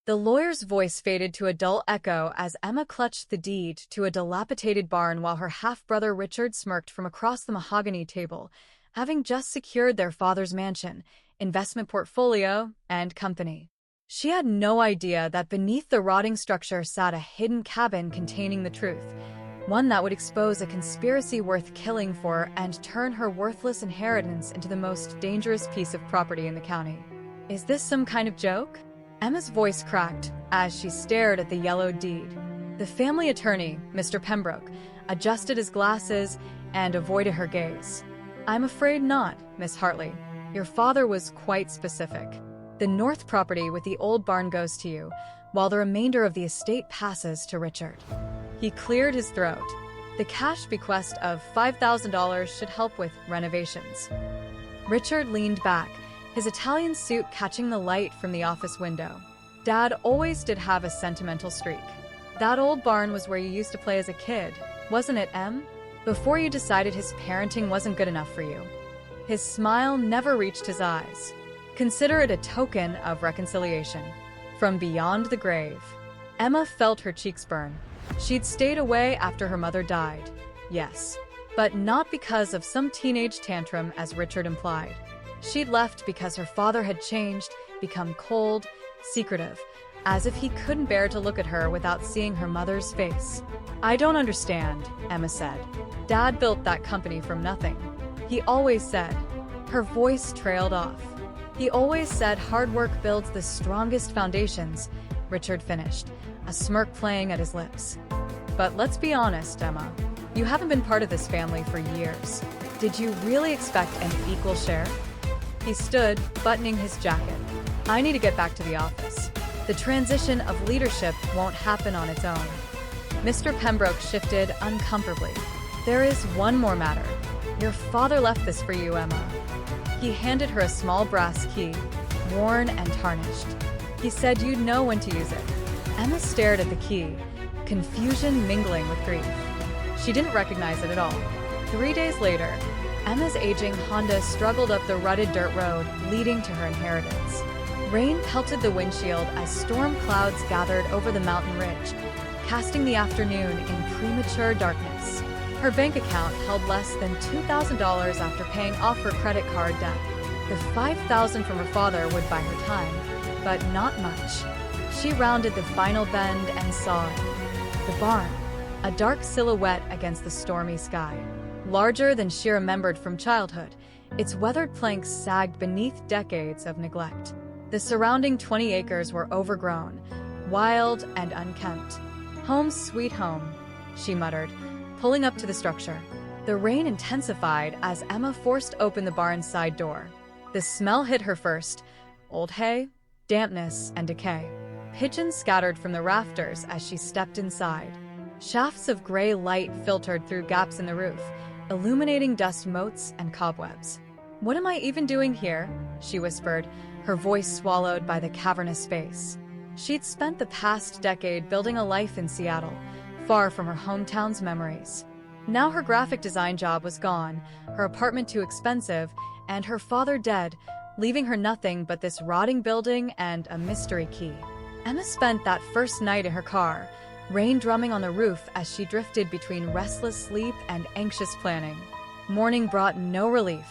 The lawyer's voice faded to a dull echo as Emma clutched the deed to a dilapidated barn while her half-brother Richard smirked from across the mahogany table, having just secured their father's mansion, investment portfolio, and company. She had no idea that beneath the rotting structure sat a hidden cabin containing the truth, one that would expose a conspiracy worth killing for and turn her worthless inheritance into the most dangerous piece of property in the county. Is this some kind of joke? Emma's voice cracked as she stared at the yellowed deed. The family attorney, Mr. Pembroke, adjusted his glasses and avoided her gaze. I'm afraid not, Miss Hartley. Your father was quite specific. The north property with the old barn goes to you, while the remainder of the estate passes to Richard. He cleared his throat. The cash bequest of $5,000 should help with renovations. Richard leaned back, his Italian suit catching the light from the office window. Dad always did have a sentimental streak. That old barn was where you used to play as a kid, wasn't it, Em? Before you decided his parenting wasn't good enough for you. His smile never reached his eyes. Consider it a token of reconciliation. From beyond the grave. Emma felt her cheeks burn. She'd stayed away after her mother died. Yes. But not because of some teenage tantrum as Richard implied. She'd left because her father had changed, become cold, secretive, as if he couldn't bear to look at her without seeing her mother's face. I don't understand, Emma said. Dad built that company from nothing. He always said. Her voice trailed off. He always said hard work builds the strongest foundations, Richard finished, a smirk playing at his lips. But let's be honest, Emma. You haven't been part of this family for years. Did you really expect an equal share? He stood, buttoning his jacket. I need to get back to the office. The transition of leadership won't happen on its own. Mr. Pembroke shifted uncomfortably. There is one more matter. Your father left this for you, Emma. He handed her a small brass key, worn and tarnished. He said you'd know when to use it. Emma stared at the key, confusion mingling with grief. She didn't recognize it at all. 3 days later, Emma's aging Honda struggled up the rutted dirt road leading to her inheritance. Rain pelted the windshield as storm clouds gathered over the mountain ridge, casting the afternoon in premature darkness. Her bank account held less than $2,000 after paying off her credit card debt. The $5,000 from her father would buy her time, but not much. She rounded the final bend and saw it. The barn, a dark silhouette against the stormy sky. Larger than she remembered from childhood, its weathered planks sagged beneath decades of neglect. The surrounding 20 acres were overgrown, wild and unkempt. Home sweet home, she muttered, pulling up to the structure. The rain intensified as Emma forced open the barn's side door. The smell hit her first: old hay, dampness, and decay. Pigeons scattered from the rafters as she stepped inside. Shafts of gray light filtered through gaps in the roof, illuminating dust motes and cobwebs. What am I even doing here? She whispered, her voice swallowed by the cavernous space. She'd spent the past decade building a life in Seattle, far from her hometown's memories. Now her graphic design job was gone, her apartment too expensive, and her father dead, leaving her nothing but this rotting building and a mystery key. Emma spent that first night in her car, rain drumming on the roof as she drifted between restless sleep and anxious planning. Morning brought no relief,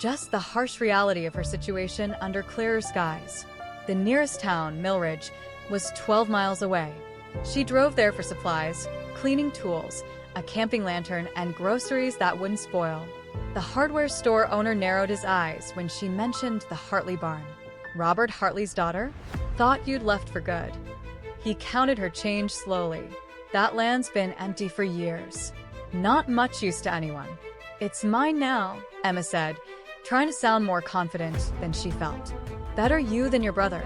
just the harsh reality of her situation under clearer skies. The nearest town, Millridge, was 12 miles away. She drove there for supplies, cleaning tools, a camping lantern, and groceries that wouldn't spoil. The hardware store owner narrowed his eyes when she mentioned the Hartley barn. Robert Hartley's daughter? Thought you'd left for good. He counted her change slowly. That land's been empty for years. Not much use to anyone. It's mine now, Emma said, trying to sound more confident than she felt. Better you than your brother,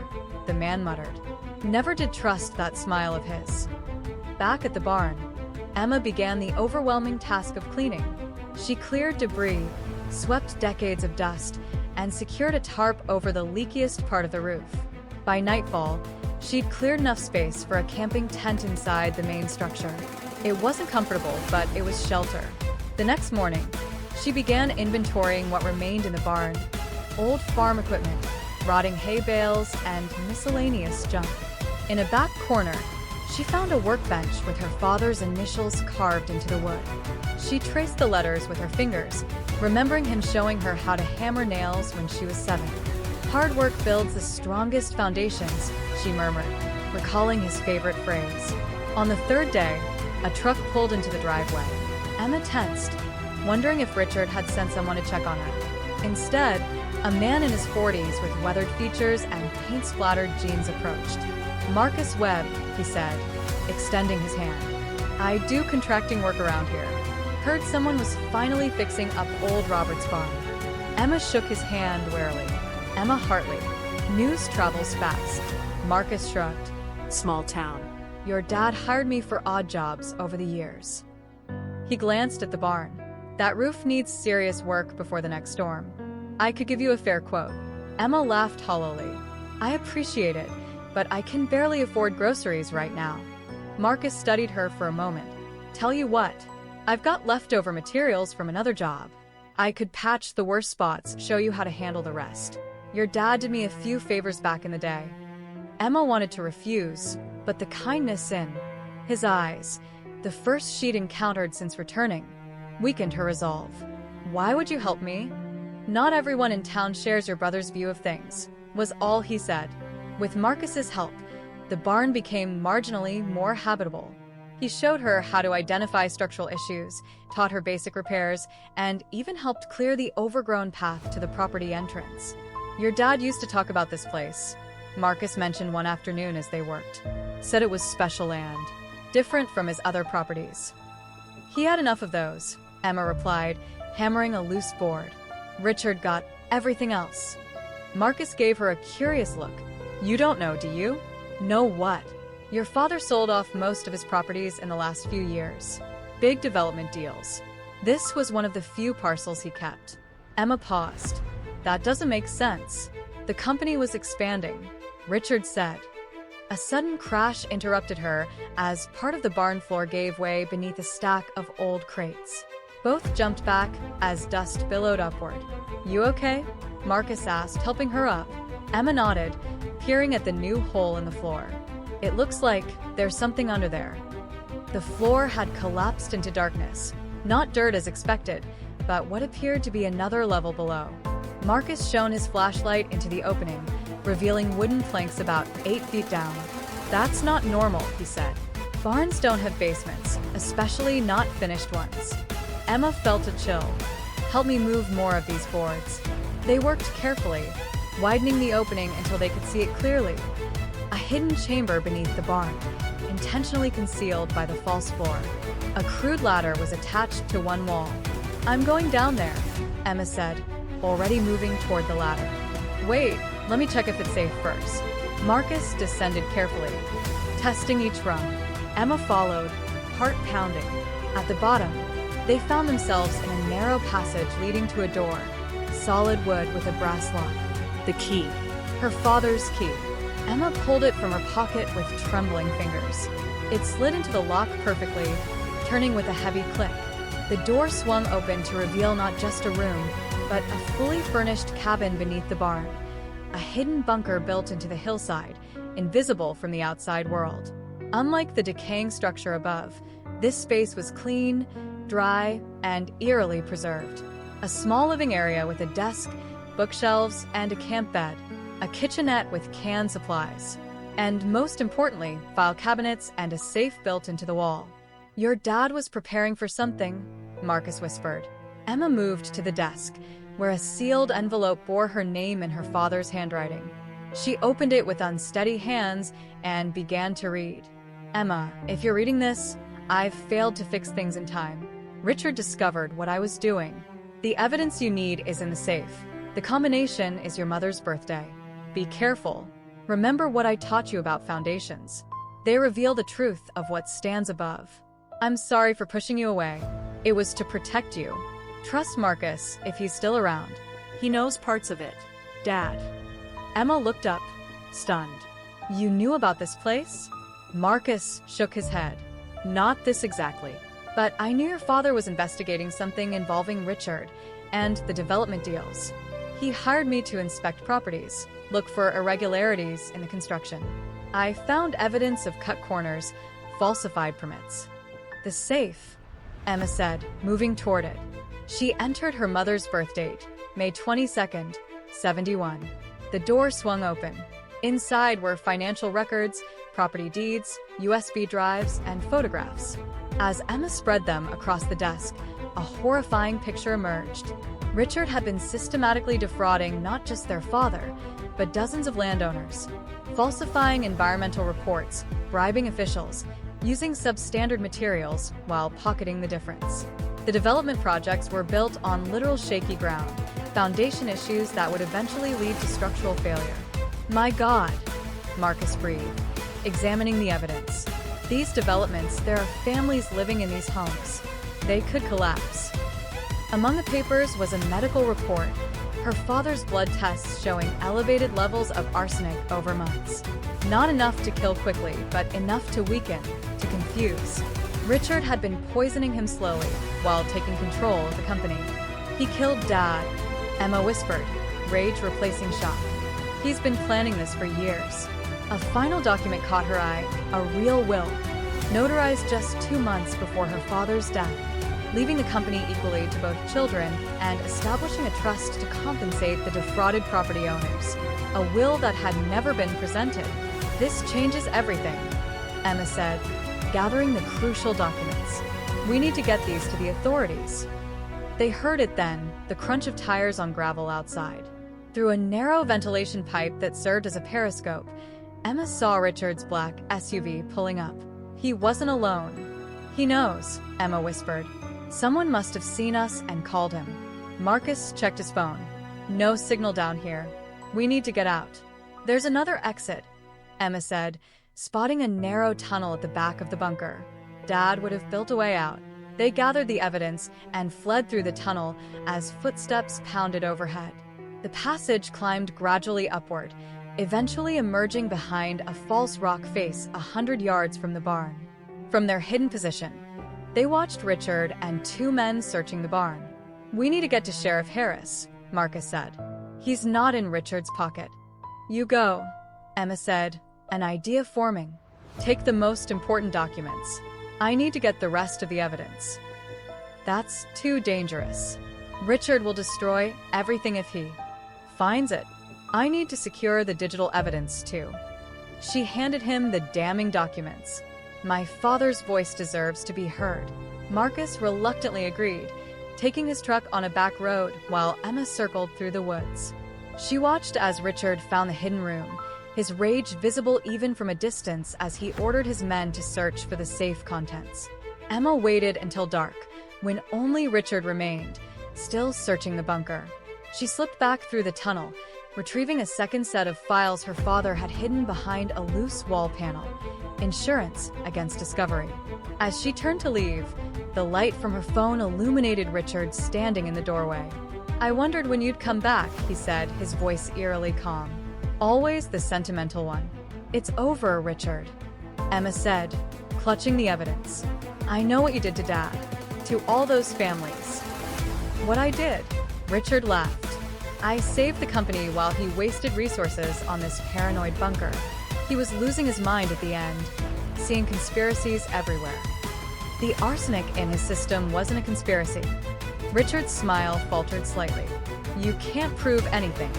the man muttered. Never did trust that smile of his. Back at the barn, Emma began the overwhelming task of cleaning. She cleared debris, swept decades of dust, and secured a tarp over the leakiest part of the roof. By nightfall, she'd cleared enough space for a camping tent inside the main structure. It wasn't comfortable, but it was shelter. The next morning, she began inventorying what remained in the barn: old farm equipment, rotting hay bales, and miscellaneous junk. In a back corner, she found a workbench with her father's initials carved into the wood. She traced the letters with her fingers, remembering him showing her how to hammer nails when she was 7. "Hard work builds the strongest foundations," she murmured, recalling his favorite phrase. On the 3rd day, a truck pulled into the driveway. Emma tensed, wondering if Richard had sent someone to check on her. Instead, a man in his 40s with weathered features and paint-splattered jeans approached. "Marcus Webb," he said, extending his hand. "I do contracting work around here. Heard someone was finally fixing up old Robert's barn." Emma shook his hand warily. "Emma Hartley. News travels fast." Marcus shrugged. "Small town." "Your dad hired me for odd jobs over the years." He glanced at the barn. "That roof needs serious work before the next storm. I could give you a fair quote." Emma laughed hollowly. "I appreciate it, but I can barely afford groceries right now." Marcus studied her for a moment. "Tell you what, I've got leftover materials from another job. I could patch the worst spots, show you how to handle the rest. Your dad did me a few favors back in the day." Emma wanted to refuse, but the kindness in his eyes, the first she'd encountered since returning, weakened her resolve. "Why would you help me?" "Not everyone in town shares your brother's view of things," was all he said. With Marcus's help, the barn became marginally more habitable. He showed her how to identify structural issues, taught her basic repairs, and even helped clear the overgrown path to the property entrance. "Your dad used to talk about this place," Marcus mentioned one afternoon as they worked. "Said it was special land, different from his other properties." "He had enough of those," Emma replied, hammering a loose board. "Richard got everything else." Marcus gave her a curious look. "You don't know, do you?" "Know what?" "Your father sold off most of his properties in the last few years. Big development deals. This was one of the few parcels he kept." Emma paused. "That doesn't make sense. The company was expanding," Richard said. A sudden crash interrupted her as part of the barn floor gave way beneath a stack of old crates. Both jumped back as dust billowed upward. "You okay?" Marcus asked, helping her up. Emma nodded, peering at the new hole in the floor. "It looks like there's something under there." The floor had collapsed into darkness, not dirt as expected, but what appeared to be another level below. Marcus shone his flashlight into the opening, revealing wooden planks about 8 feet down. "That's not normal," he said. "Barns don't have basements, especially not finished ones." Emma felt a chill. "Help me move more of these boards." They worked carefully, widening the opening until they could see it clearly. A hidden chamber beneath the barn, intentionally concealed by the false floor. A crude ladder was attached to one wall. "I'm going down there," Emma said, already moving toward the ladder. "Wait, let me check if it's safe first." Marcus descended carefully, testing each rung. Emma followed, heart pounding. At the bottom, they found themselves in a narrow passage leading to a door, solid wood with a brass lock. The key. Her father's key. Emma pulled it from her pocket with trembling fingers. It slid into the lock perfectly, turning with a heavy click. The door swung open to reveal not just a room, but a fully furnished cabin beneath the barn. A hidden bunker built into the hillside, invisible from the outside world. Unlike the decaying structure above, this space was clean, dry, and eerily preserved. A small living area with a desk, bookshelves, and a camp bed. A kitchenette with canned supplies. And most importantly, file cabinets and a safe built into the wall. "Your dad was preparing for something," Marcus whispered. Emma moved to the desk, where a sealed envelope bore her name in her father's handwriting. She opened it with unsteady hands and began to read. "Emma, if you're reading this, I've failed to fix things in time. Richard discovered what I was doing. The evidence you need is in the safe. The combination is your mother's birthday. Be careful. Remember what I taught you about foundations. They reveal the truth of what stands above. I'm sorry for pushing you away. It was to protect you. Trust Marcus if he's still around. He knows parts of it. Dad." Emma looked up, stunned. "You knew about this place?" Marcus shook his head. "Not this exactly. But I knew your father was investigating something involving Richard and the development deals. He hired me to inspect properties, look for irregularities in the construction." I found evidence of cut corners, falsified permits. The safe, Emma said, moving toward it. She entered her mother's birth date, May 22nd, 71. The door swung open. Inside were financial records, property deeds, USB drives, and photographs. As Emma spread them across the desk, a horrifying picture emerged. Richard had been systematically defrauding not just their father, but dozens of landowners, falsifying environmental reports, bribing officials, using substandard materials while pocketing the difference. The development projects were built on literal shaky ground, foundation issues that would eventually lead to structural failure. My God, Marcus breathed, examining the evidence. These developments, there are families living in these homes. They could collapse. Among the papers was a medical report, her father's blood tests showing elevated levels of arsenic over months. Not enough to kill quickly, but enough to weaken, to confuse. Richard had been poisoning him slowly while taking control of the company. He killed Dad, Emma whispered, rage replacing shock. He's been planning this for years. A final document caught her eye, a real will, notarized just 2 months before her father's death, leaving the company equally to both children and establishing a trust to compensate the defrauded property owners. A will that had never been presented. This changes everything, Emma said, gathering the crucial documents. We need to get these to the authorities. They heard it then, the crunch of tires on gravel outside. Through a narrow ventilation pipe that served as a periscope, Emma saw Richard's black SUV pulling up. He wasn't alone. He knows, Emma whispered. Someone must have seen us and called him. Marcus checked his phone. No signal down here. We need to get out. There's another exit, Emma said, spotting a narrow tunnel at the back of the bunker. Dad would have built a way out. They gathered the evidence and fled through the tunnel as footsteps pounded overhead. The passage climbed gradually upward, eventually emerging behind a false rock face 100 yards from the barn. From their hidden position, they watched Richard and 2 men searching the barn. We need to get to Sheriff Harris, Marcus said. He's not in Richard's pocket. You go, Emma said, an idea forming. Take the most important documents. I need to get the rest of the evidence. That's too dangerous. Richard will destroy everything if he finds it. I need to secure the digital evidence, too. She handed him the damning documents. My father's voice deserves to be heard. Marcus reluctantly agreed, taking his truck on a back road while Emma circled through the woods. She watched as Richard found the hidden room, his rage visible even from a distance as he ordered his men to search for the safe contents. Emma waited until dark, when only Richard remained, still searching the bunker. She slipped back through the tunnel, retrieving a second set of files her father had hidden behind a loose wall panel. Insurance against discovery. As she turned to leave, the light from her phone illuminated Richard standing in the doorway. I wondered when you'd come back, he said, his voice eerily calm. Always the sentimental one. It's over, Richard, Emma said, clutching the evidence. I know what you did to Dad, to all those families. What I did, Richard laughed. I saved the company while he wasted resources on this paranoid bunker. He was losing his mind at the end, seeing conspiracies everywhere. The arsenic in his system wasn't a conspiracy. Richard's smile faltered slightly. You can't prove anything.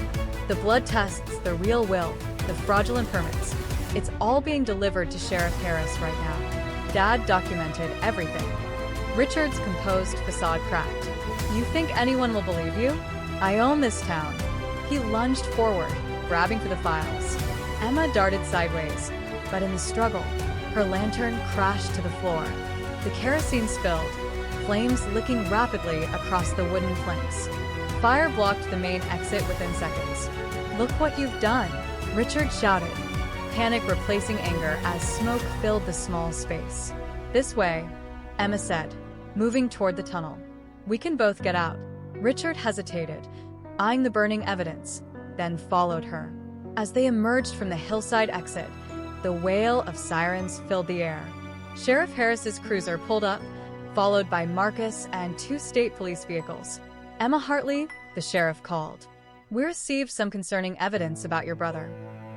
The blood tests, the real will, the fraudulent permits. It's all being delivered to Sheriff Harris right now. Dad documented everything. Richard's composed facade cracked. You think anyone will believe you? I own this town. He lunged forward, grabbing for the files. Emma darted sideways, but in the struggle, her lantern crashed to the floor. The kerosene spilled, flames licking rapidly across the wooden planks. Fire blocked the main exit within seconds. Look what you've done, Richard shouted, panic replacing anger as smoke filled the small space. This way, Emma said, moving toward the tunnel. We can both get out. Richard hesitated, eyeing the burning evidence, then followed her. As they emerged from the hillside exit, the wail of sirens filled the air. Sheriff Harris's cruiser pulled up, followed by Marcus and 2 state police vehicles. Emma Hartley, the sheriff called. We received some concerning evidence about your brother.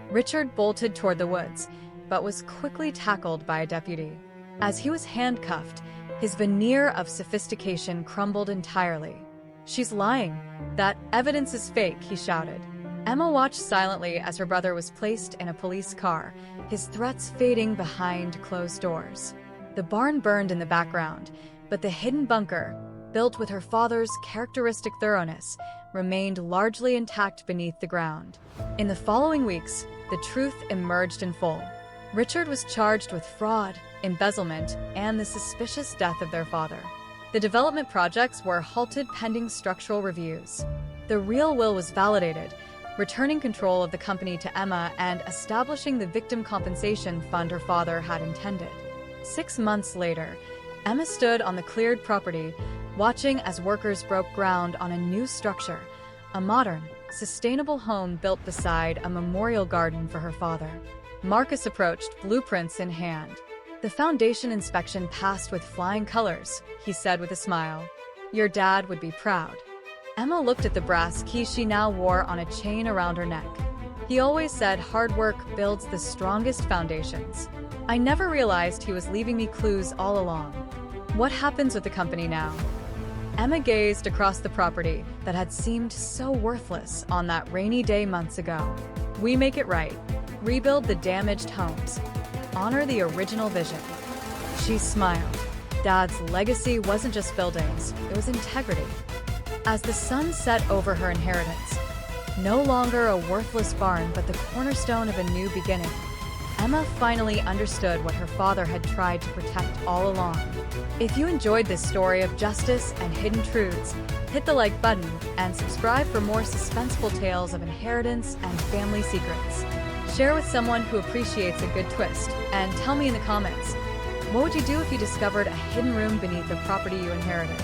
Richard bolted toward the woods, but was quickly tackled by a deputy. As he was handcuffed, his veneer of sophistication crumbled entirely. "She's lying. That evidence is fake," he shouted. Emma watched silently as her brother was placed in a police car, his threats fading behind closed doors. The barn burned in the background, but the hidden bunker, built with her father's characteristic thoroughness, remained largely intact beneath the ground. In the following weeks, the truth emerged in full. Richard was charged with fraud, embezzlement, and the suspicious death of their father. The development projects were halted pending structural reviews. The real will was validated, returning control of the company to Emma and establishing the victim compensation fund her father had intended. 6 months later, Emma stood on the cleared property, watching as workers broke ground on a new structure, a modern, sustainable home built beside a memorial garden for her father. Marcus approached, blueprints in hand. "The foundation inspection passed with flying colors," he said with a smile. "Your dad would be proud." Emma looked at the brass key she now wore on a chain around her neck. "He always said hard work builds the strongest foundations. I never realized he was leaving me clues all along." "What happens with the company now?" Emma gazed across the property that had seemed so worthless on that rainy day months ago. "We make it right. Rebuild the damaged homes. Honor the original vision." She smiled. Dad's legacy wasn't just buildings, it was integrity. As the sun set over her inheritance, no longer a worthless barn but the cornerstone of a new beginning, Emma finally understood what her father had tried to protect all along. If you enjoyed this story of justice and hidden truths, hit the like button and subscribe for more suspenseful tales of inheritance and family secrets. Share with someone who appreciates a good twist, and tell me in the comments, what would you do if you discovered a hidden room beneath the property you inherited?